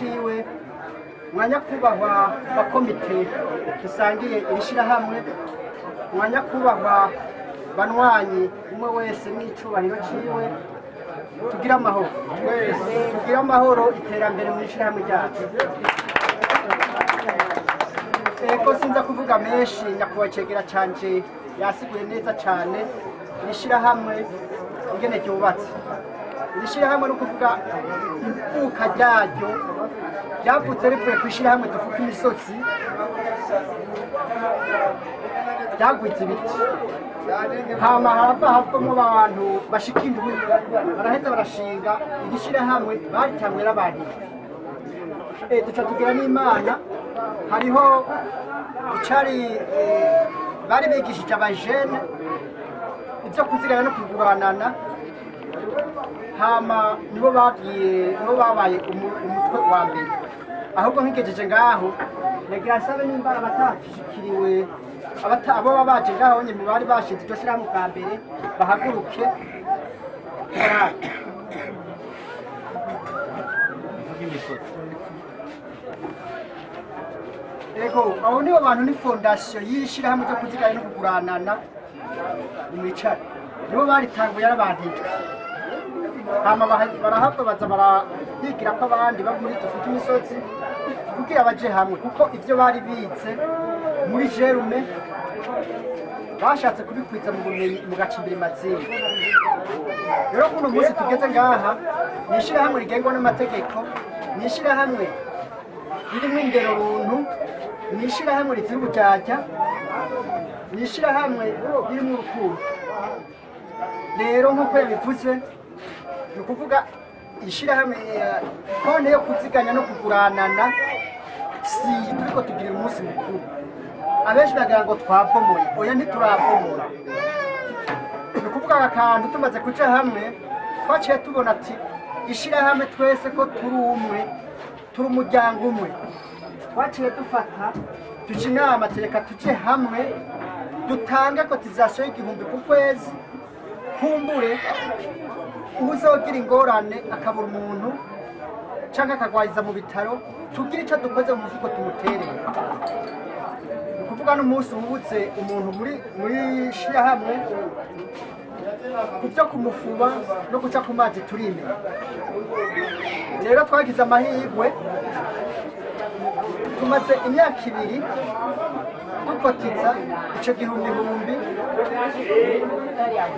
ciwe mwanya kubahwa bakomite dusangiye irishirahamwe mwanya kubahwa banwanyi umwe wese n'icubahiro ciwe tugira amahoro tugira amahoro iterambere mu ishirahamwe ryacu. Ego sinza kuvuga menshi nyakubahwa cegera canje yasiguye neza cane irishirahamwe ingene ryubatse. Irishirahamwe no kuvuga ivuka ryaryo ryavutse rivuye kwishirahamwe dufuka imisozi ryagwize ibiti hama havamo abantu bashika indwi baraheza barashinga irishirahamwe baritangwe n'abantu duca tugira n'Imana hariho icari bari bigishije abajene ivyo kuzigana no kuguranana hama nibo babaye umutwe wa mbere. Ahubwo nkigejeje ngaho negira sabe nimba abatashikiriwe abo babaje ngaho nyine bari bashinze iryo shirahamwe bwa mbere bahaguruke ego abo nibo bantu ni fondation y'ishirahamwe ryo kuzigana no kuguranana nimwicare nibo baritanguye arabandika hama barahava baza barahigira ko abandi bari muri dufite imisozi kugira baje hamwe kuko ivyo bari bize muri jerume bashatse kubikwiza mu bumenyi mu gacimbiri matsinda. Rero kuno munsi tugeze ngaha nishira hamwe rigengwa n'amategeko nishira hamwe ririmo indero runtu nishira hamwe rizira ubujajya nishira hamwe ririmo urukundo. Rero nk'uko yabivuze ni ukuvuga ishirahamwe konte yo kuziganya no kuguranana si turiko tugira umunsi mukuru abenshi bagira ngo twabomoye oya ntiturabomora. Ni ukuvuga akantu tumaze kuja hamwe twaciye tubona ati ishirahamwe twese ko turi umwe turi umuryango umwe twaciye dufata tuca inama tereka tuje hamwe dutange kotizasiyo y'igihumbi ku kwezi kumbure uzogira ingorane akabura umuntu canke akagwariza mu bitaro tugira ico dukoze mu mufuko tumutereye. Ni ukuvuga n'umunsi wubutse umuntu muri shirahamwe kuja kumufuba no guca ku mazi turime. Rero twagize amahirwe tumaze imyaka 2 dukotiza ico gihumbi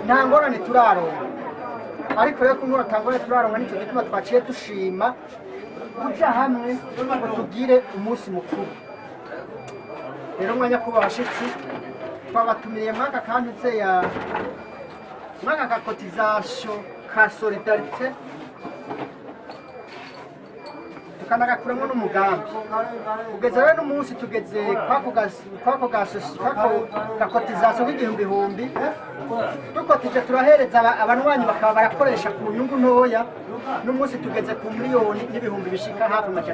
nta ngorane turaronka ariko rero kumbura tangore turaronka nico gituma twaciye dushima kuja hamwe ngo tugire umunsi mukuru. Rero mwanya kuba bashitsi twabatumiriye mwaka kanditse ya mwaka ka cotisation ka solidarité tukanagakuramo n'umugambi ugeze rero n'umunsi tugeze kwako ka cotisation k'igihumbi dukotije turahereza abanwanyi bakaba barakoresha ku nyungu ntoya n'umunsi tugeze ku miliyoni n'ibihumbi bishika hafi 500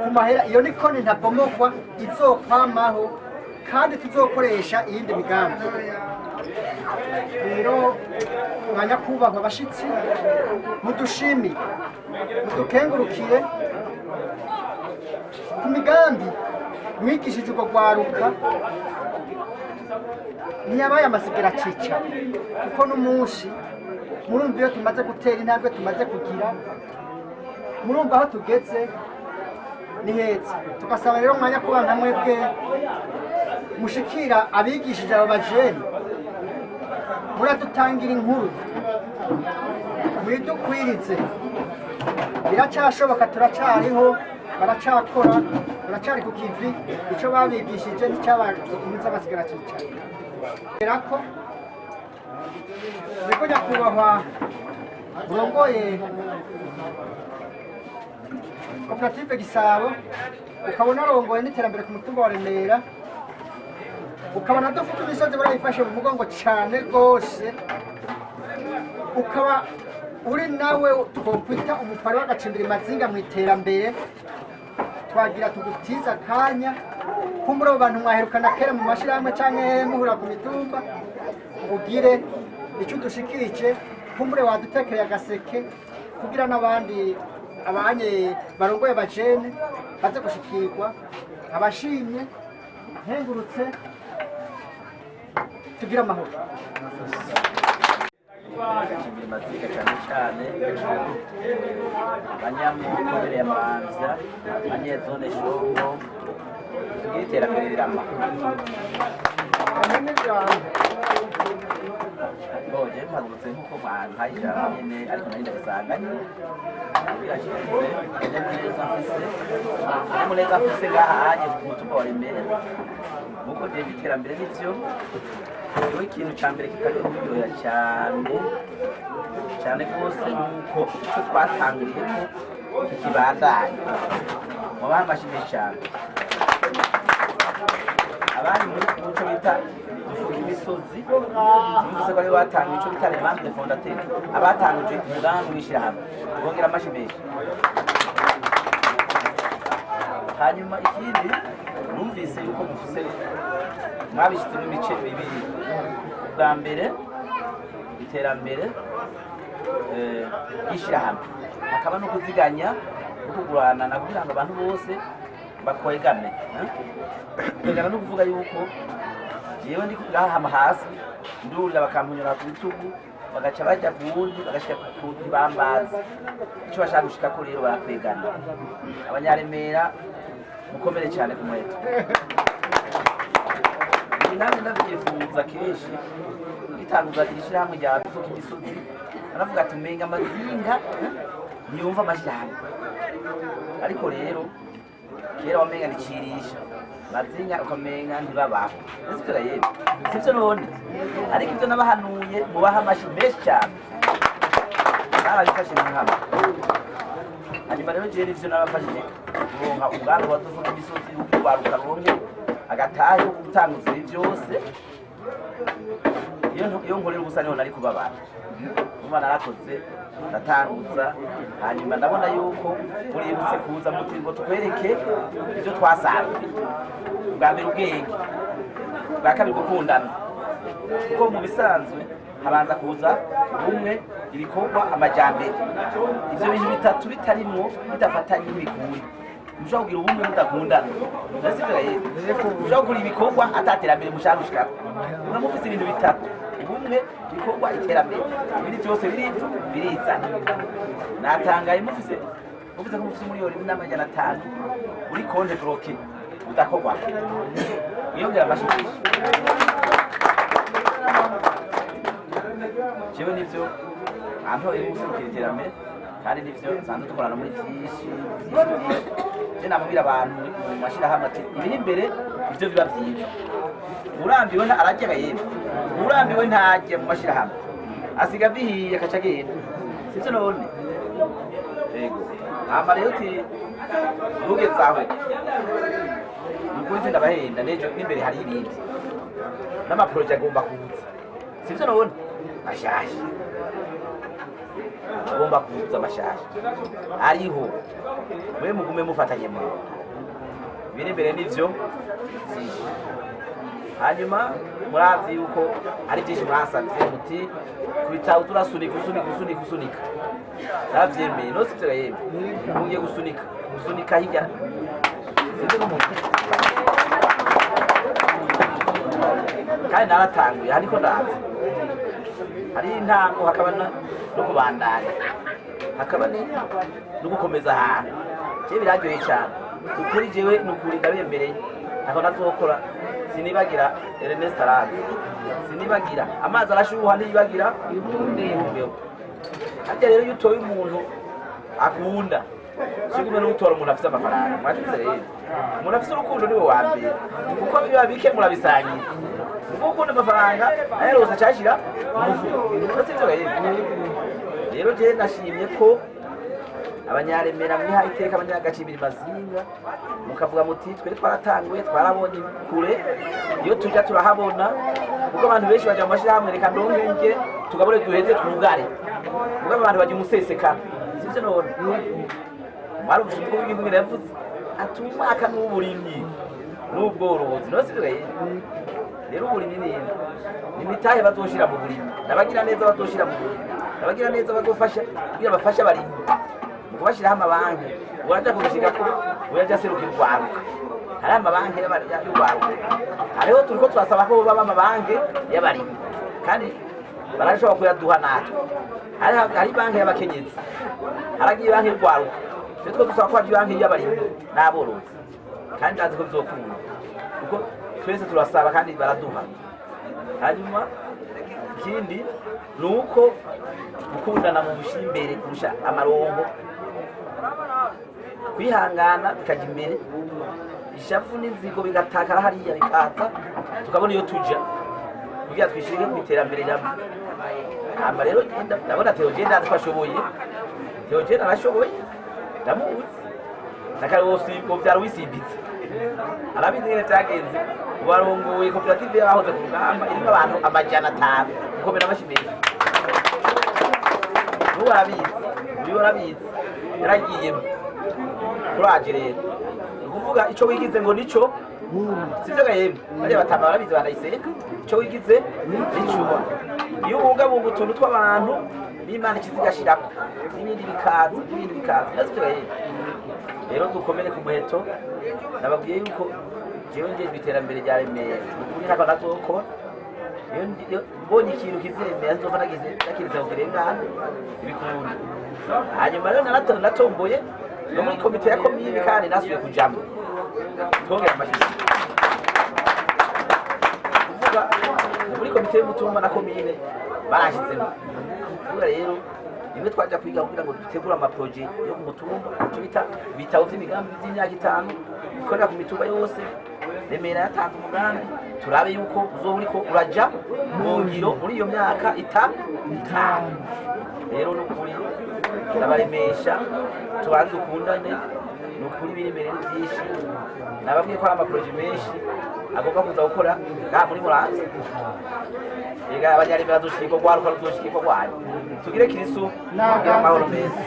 ku mahera. Iyo ni konti ntabomokwa izokwamaho kandi tuzokoresha iyindi migambi. Rero mwanya kubahwa bashitsi mudushimi mudukengurukire ku migambi mwigishije uko gwaruka ntiyabaye amasigara cica kuko n'umunsi murumva iyo tumaze gutera intambwe tumaze kugira murumva aho tugeze ni heza. Tugasaba rero mwanya kuba nka mwebwe mushikira abigishije abo bajeni muradutangira inkuru mwidukwirize biracyashoboka turacariho baracakora baracari ku kivi ico babigishije n'icyabakunze amasigara cicara. Rako niko nyakubahwa urongoye koperative Gisabo ukabona arongoye n'iterambere ku mutumba wa Remera ukabona dufite imisozi barayifashe mu mugongo cyane rwose ukaba uri nawe twokwita umupari w'agacimbiri mazinga mu iterambere twagira tugutiza kanya kumbura abo bantu mwaherukana kera mu mashirahamwe canke muhura ku mitumba ugire icyo dushikirije kumbure wadutekereye agaseke kugira n'abandi abanye barongoye abajene baze gushikirwa abashimye nkengurutse tugira amahoro Maziga cyane cyane abanyamukorere y'amanza abanyezone shongo tugira iterambere rirama boje mpagurutse nk'uko mpayira nyene ariko nari ndabisanganye birashitse nyamuneza mfise ngaha haje ku mutumba wa Remera muko je iterambere n'ivyo iyo ikintu cya mbere kikajya kuryohera cyane rwose nuko icyo twatanguriye ko kibandanya mu bamashije cyane abandi muri muco bita dufuka imisozi numvise ko ari batanga icyo bita remande de fondateur abatanguje umugambi w'ishyirahamwe bongera amashi menshi hanyuma ikindi numvise yuko mufise mwabishyize mu bice bibiri bwa mbere iterambere y'ishyirahamwe hakaba no kuziganya no kuguranana kugira ngo abantu bose bakwegame kugana no kuvuga yuko yewe ndi kugahama hasi ndurira bakampunyura ku bitugu bagaca bajya ku wundi bagashika ku bambazi icyo bashaka gushika ko rero barakwegana abanyaremera mukomere cyane ku muheto nanjye ndabyifuza kenshi itanguza ishyirahamwe rya dufuka imisozi aravuga ati umenga amazinga ntiyumva amashyamba ariko rero kera wamenga nicirisha mazinga ukamenga ntibabaho ese rero sivyo none ariko ibyo nabahanuye mubaha amashi menshi cyane narabifashe nkama hanyuma rero jewe ivyo nabafashije kuronka ubwandu wa dufuka imisozi ukubaruka ronke agatahe ko gutanguza ibi byose iyo nkorera ubusa niho nari kubabana umwana narakoze ndatanguza hanyuma ndabona yuko muributse kuza muti ngo tukwereke ibyo twasanze bwa mbere ubwenge bwa kabiri gukundana kuko mu bisanzwe habanza kuza ubumwe ibikorwa amajyambere ibyo bintu bitatu bitarimwo bidafatanye n'ibikundi mushobora kugira ubumwe mudakundana mushobora kugira ibikorwa ataterambere mushaka gushikako muba mufise ibintu bitatu ubumwe ibikorwa iterambere ibindi byose birizana natangaye mufise ko mufise umuriyoni n'500 uri konte bloke udakorwa mwiyongera amashimisho jewe nivyo antoye gusukira iterambere kandi nivyo nsanzwe dukorana muri byinshi je namubwira abantu mu mashirahamwe ati ibiri imbere ivyo biba byiza urambiwe na arajyaga yene urambiwe ntajye mu mashirahamwe asiga bihiye akaca agenda sivyo none yego ama rero uti ugeze aho nukuzi ndabahenda nejo imbere hari ibindi n'amaproje agomba kuza sivyo none ashasha agomba kuza amashasha ariho mwe mugume mufatanye mu biri imbere n'ivyo hanyuma murazi yuko ari byinshi mwasabye muti kubitaho turasunika navyemeye no sivyo yemwe mugiye gusunika hirya kandi naratanguye ariko ndazi hari intango hakaba no kubandanya hakaba no gukomeza ahantu je biraryoye cyane ukuri jewe nukuri ndabemereye nako nazokora sinibagira Ernest Arazi sinibagira amazi arashuha nibagira ibumbeho kandi rero yutoye umuntu akunda shigume n'utora umuntu afite amafaranga mwagize rero umuntu afite urukundo niwe wa mbere kuko biba bike murabisangira kuko ukunda amafaranga rero uzashashira umufuko sivyo rero je nashimye ko abanyaremera mwiha iteka abanyagacibiri mazinga mukavuga muti twe twaratanguye twarabonye kure iyo tujya turahabona kuko abantu benshi baje mu mashirahamwe reka ndonke tugabure duheze twugare kuko abantu baje umusesekana sivyo none mwari ubushuko bw'igihugu yavuze ati umwaka n'uburimyi n'ubworozi no sivyo rero uburimyi ni mitahe bazoshira mu burimyi nabagira neza bazoshira mu burimyi nabagira neza bazofasha kugira bafasha abarimyi kubashiraho amabanki uraja kubishika ko uraja serukira urwaruka hari amabanki y'urwaruka hariho turiko turasaba ko baba amabanki y'abarimyi kandi barashobora kuyaduha natwe hari banki y'abakenyezi haragiye banki y'urwaruka twe dusaba ko hari banki y'abarimyi n'aborozi kandi ndazi ko bizokunda kuko twese turasaba kandi baraduha hanyuma ikindi ni uko gukundana mu gushyira imbere kurusha amarongo kwihangana bikajya imbere ishavu n'inzigo bigatakara hariya bikaza tukabona iyo tuja kugira twishirike ku iterambere ryamwe hama rero ndabona Theogene ndazi ko ashoboye Theogene arashoboye ndamuzi nakari wose ubyara wisimbitse arabizi nyine byagenze warongoye koperative y'abahoze ku rugamba irimo abantu amajana 5 gukomera amashimira ubu arabizi yaragiyemo turaje rero ukuvuga ico wigize ngo nico sivyo gahembe bari batama barabizi bandayisenga ico wigize nico iyo ubungabunga utuntu tw'abantu n'Imana ikizigashirako n'ibindi bikaza sivyo gahembe rero dukomere ku muheto nababwiye yuko jewe ngiye iterambere rya Remera ukuri nako nazokora iyo mbonye ikintu kiziremera nzofa nagize nakiriza ubirengane ibikunda hanyuma rero natomboye no muri komite ya komine kandi nasubiye kujambo tongera amashyi kuvuga muri komite y'umutumba na komine barashizemo kuvuga rero nimwe twaja kwiga kugira ngo dutegure amaproje yo ku mutumba cyo bita bitabo by'imigambi by'imyaka 5 bikorera ku mitumba yose Remera yatanze umugambi turabe yuko uzoburiko uraja mu ngiro muri iyo myaka 5 rero n'ukuri ndabaremesha tubanze ukundane n'ukuri biri imbere byinshi nababwiye ko ari amaproje menshi agomba kuza gukora ngaha muri Muramvya ega abanyaremera dushiko gwaruka ruzoshikiko gwayo tugire Kristo ngira amahoro meza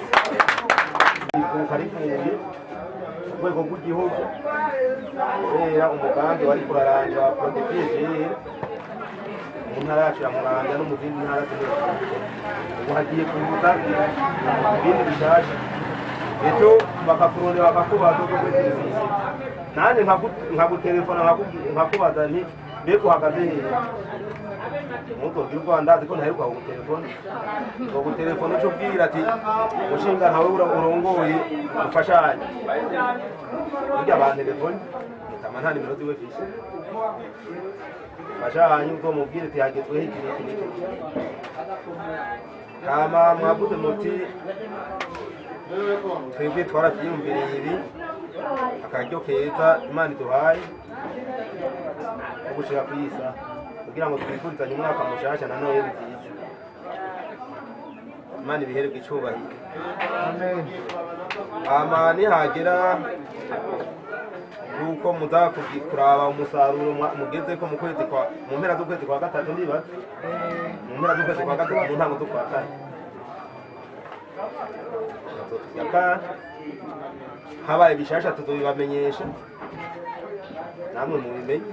urwego rw'igihugu kubera umugambi wari kuraranga protection mu ntara yacu ya Muramvya no mu zindi ntara zose ubu hagiye kuza ibindi bishaje ejo bakakurondera bakakubaza uko kwetesisi nanje nkagutelefona nkakubaza nti mbega uhagaze hehe mutubwira uko ndazi ko ntaheruka kugutelefona ngo gutelefona cyo ubwira ati mushinga ntawe urongoye ufashanye burya bantelefone itama nta nimero ziwe fishe fashanye uko mubwire ati hagezweho iki kama mwabuze muti twebwe twaravyiyumviriye ibi akaryo keza Imana iduhaye ko gushika kwisa kugira ngo twifurizanye umwaka mushasha na Noheli nziza Imana ibihererwe icubahiro amen amani hagera yuko muzakuraba umusaruro mugeze ko mu kwezi kwa mu mpera z'ukwezi kwa gatatu ndibaza mu mpera z'ukwezi kwa gatatu mu ntango z'ukwa kane habaye bishasha tuzobibamenyesha namwe mubimenye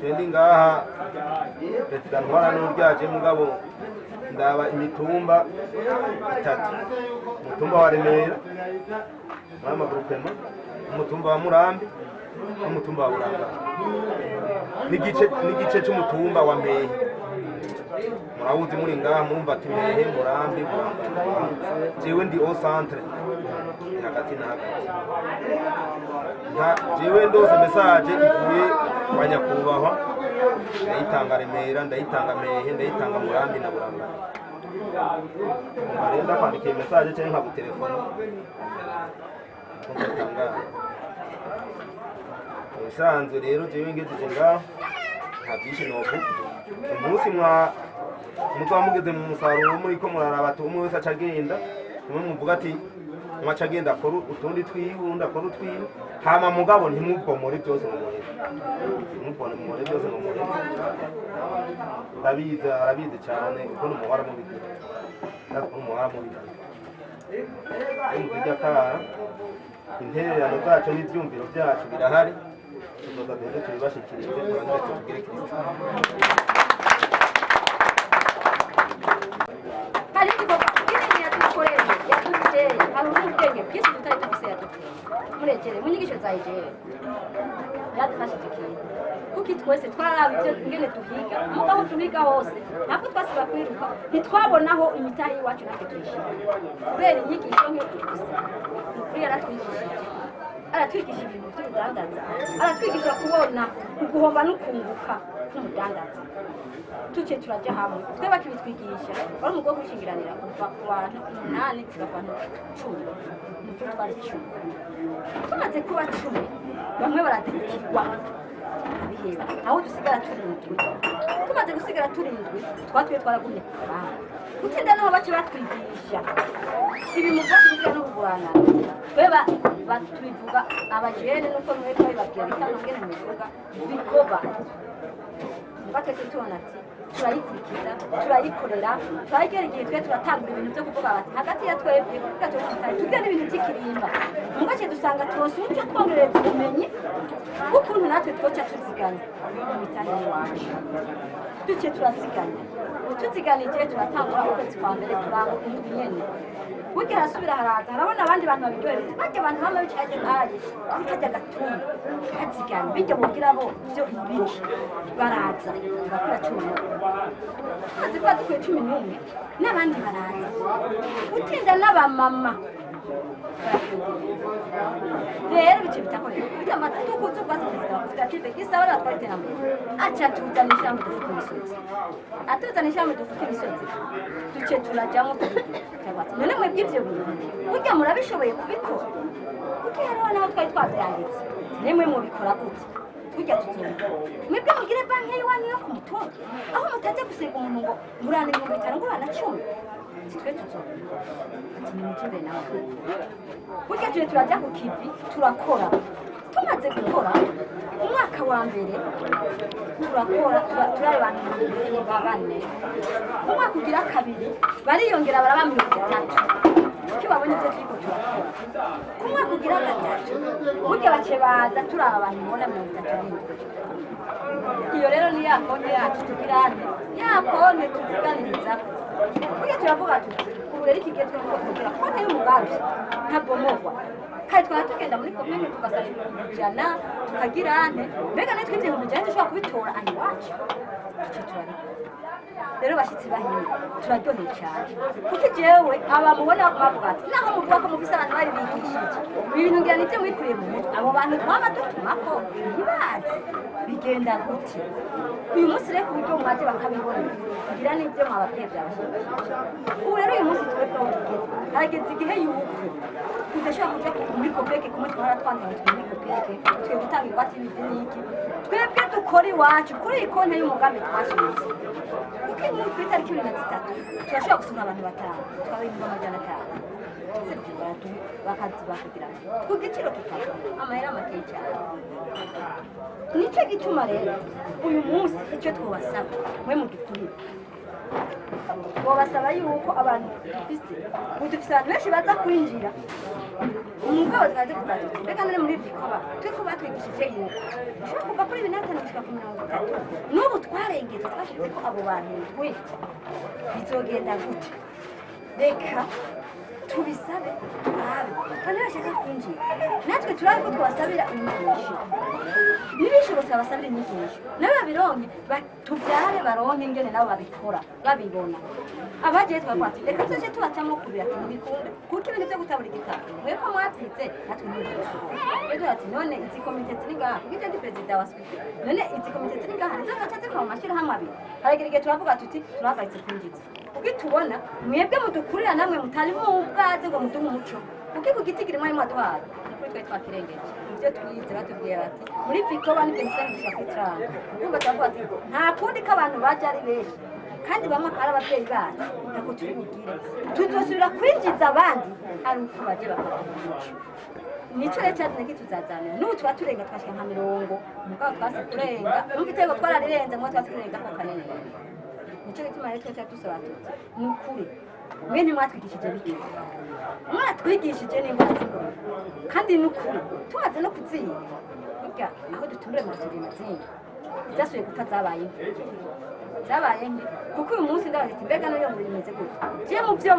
sendi ngaha Perezida Ntwara n'uryaje mugabo ndaba imitumba 3 umutumba wa Remera mama groupement umutumba wa Murambi n'umutumba wa Buranga n'igice cy'umutumba wa Mpehe murawuzi muri ngaha murumva ati Mpehe Murambi jewe ndi au centre hagati na hagati jewe ndose message ivuye kwa nyakubahwa ndayitanga Remera ndayitanga Mpehe ndayitanga Murambi na Buranga arenda kwandika message cyangwa nkagutelefona usanzwe rero jewe ngejeje ngaho nta byinshi novuga umunsi muzamugeze mu musaruro muri ko muraraba umwe wese acagenda umwe muvuga ati mwacagenda akora utundi twihunda akora utwiwe hama mugabo ntimubomore byose mu muhera byose mu muhera arabizi cyane uko n'umuhara mu bigira natwe n'umuhara mu bigira umukijya kara intererano zacu n'ibyumviro byacu birahari tuzoza duheze tubibashikirize tubanze tubwire Kristo Karibu hari ubwenge bwinshi tutari tubuse yaduteye murekere mu nyigisho za ijeri yadufashije ikintu kuko twese twararaba ibyo ingene duhiga mugaho duhiga hose ntabwo twasiba kwiruka ntitwabonaho imitahe y'iwacu natwe tuyishima kubera inyigisho nk'iyo tuvuze ni ukuri yaratwigishije aratwigisha ibintu by'ubudandaza aratwigisha kubona uguhomba n'ukunguka n'umudandaza tuce turaja hamwe twe bakibitwigisha wari umugore wo gushingiranira kuva ku bantu 8 gushika ku bantu 10 nibyo twari 10 tumaze kuba 10 bamwe baradikirwa biheba aho dusigara turindwi tumaze gusigara turindwi twatwiye twaragumye kubana gutinda naho bace batwigisha ibi mu bwoko bw'no kugurana tweba batubivuga abajene nuko mwe twabibabwira bitano ngene mu bivuga bikoba batete tubona ati turayikurikiza turayikorera turayigera igihe twe turatanga ibintu byo kuvuga bati hagati ya twebwe tugenda ibintu by'ikirimba mugace dusanga twose ucyo twongereza ubumenyi ukuntu natwe twoca tuziganya mu mitani yacu duce turaziganya tuziganije turatangura ukwezi kwa mbere turanga indwi nyene burya harasubira haraza harabona abandi bantu babiryohera bajya abantu bamwe bicaye aje bikajya gatumba kazigana bijya mugira bo byo ibiki baraza bakora cyuma maze kwa dukwiye 11 n'abandi baraza utinda n'abamama rero bice bitakorera bijya amatuko cyo kwasiza kide kisabara twatera mbere acha tuzanisha mu dufuka imisozi atuzanisha mu dufuka imisozi duce turajamo cyabati none mwe by'ibyo bintu burya murabishoboye kubikora kuko rero naho twari twabyanditse nemwe mubikora gute tujya tuzumva mwebwe mugire banki yiwanyu yo ku mutungo aho mutaje gusiga umuntu ngo ngurane 500 ngurane 10 twe tuzumva ati ni mujye nawe burya tuje turajya ku kivi turakora tumaze gukora umwaka wa mbere turakora turari abantu babane umwaka ugira kabiri bariyongera baraba 30 cyo babonye byo turiko turakora umwaka ugira gatatu burya bace baza turaba abantu bona 30 iyo rero ni yakonde yacu tugirane yakonde tuziganiriza burya turavuga tuti ubu rero iki gihe twako kugira konte y'umugambi ntabwo mogwa kandi twara tugenda muri komune tugasaba ijana tukagirane mbega natwe ibyo mujyanye dushobora kubitora ayi wacu rero bashitsi bahine turaryoheye cyane kuko jewe aba mubona bavuga ati naho muvuga ko mufise abantu bari bigishije ibintu ngira nivyo mwikuriye mu mutwe abo bantu twaba dutumako ntibazi bigenda gute uyu munsi rero ku buryo mwaje bakabibona ngira n'ibyo mwababwiye byabashije ubu rero uyu munsi twebwe aho tugeze harageze igihe y'ubukwe tudashobora kuja muri kopeke kumwe twara twandika muri kopeke twe gutanga ingwate y'ibiniki twebwe dukora iwacu kuri iyi konti y'umugambi twashinze kuko muri itariki 23 turashobora gusura abantu 5 twabimba amajana 5 bakaziba kugira ku giciro kitazo amahera make cyane nicyo gituma rero uyu munsi icyo twabasaba mwe mu gikuri babasaba yuko abantu dufise abantu benshi baza kwinjira umugabo twaje kutaje reka none muri bikoba twiko batwigishije yuko ushaka kuva kuri 5 gushika ku 30 n'ubu twarengeze twashize ko abo bantu we bizogenda gute reka tubisabe turabe kandi bashaka kwinjira natwe turabe ko twasabira inyigisho nibishobotse abasabira inyigisho nawe babironke batubyare baronke ingene nabo babikora babibona abagiye twakwati reka tuje tubacamo kubira ati nibikunde kuko ibintu byo gutabura igitabo mwe ko mwatitse natwe nibyo ati none izi komite ziri ngaha kuko ndi president wa SWIFT none izi komite ziri ngaha nizo zacatse kwa mashira hamwe abiri haragirige turavuga tuti turahagaritse kwinjiza kuko tubona mwebwe mudukurira namwe mutari mu bwaze ngo muduhe umuco kuko ku giti kirimo ari mwaduhaye kuri twe twakirengeje ibyo twize batubwiye bati muri Pikoba ni penseri gushaka ubwo twavuga ati nta kundi k'abantu baje ari benshi kandi bamwe akara ababyeyi bacu nako tubigire tuzosubira kwinjiza abandi ari uko baje bakora nico rero cyane kituzazana n'ubu tuba turenga twashika nka 50 mugabo twase kurenga numva itego twararirenze mwe twase kurenga ko kanene nico gituma rero twese dusaba tuti nukuri mwe ntimwatwigishije biki mwatwigishije n'ingwara z'ingoro kandi nukuri tumaze no kuziga burya aho dutumire mu kigema zingi zasuye gupfa zabayeho zabaye mbi kuko uyu munsi ndabaza ati mbega none ngo bimeze gutya je mu byo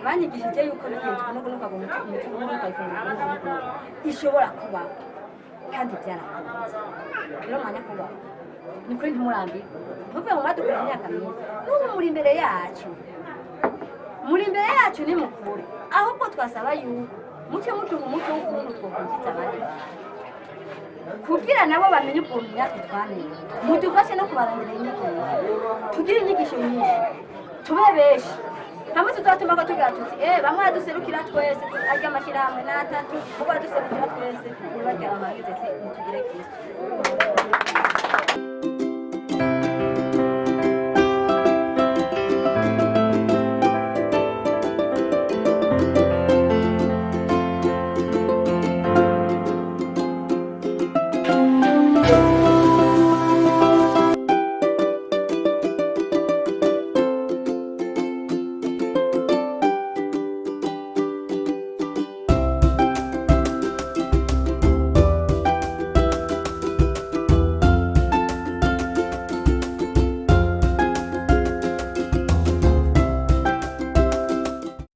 banyigishije yuko bigenze no kunuka ngo umutima n'ukayifungura ishobora kuba kandi byarakunze rero mwanya kuba ni kuri ntimurambi ntuve mu madukura imyaka myinshi n'ubu muri imbere yacu ni mukuru ahubwo twasaba yuko mucyo mutunga umuco w'ukuntu twokungiza abandi kugira nabo bamenye ukuntu natwe twamenye mudufashe no kubarangira inyigisho tugire inyigisho nyinshi tube benshi hamwe tuzatuma ko tugira tuti bamwe baduserukira twese arya amashyirahamwe n'atatu ubu baduserukira twese niba ryaramangize mutugire Kristo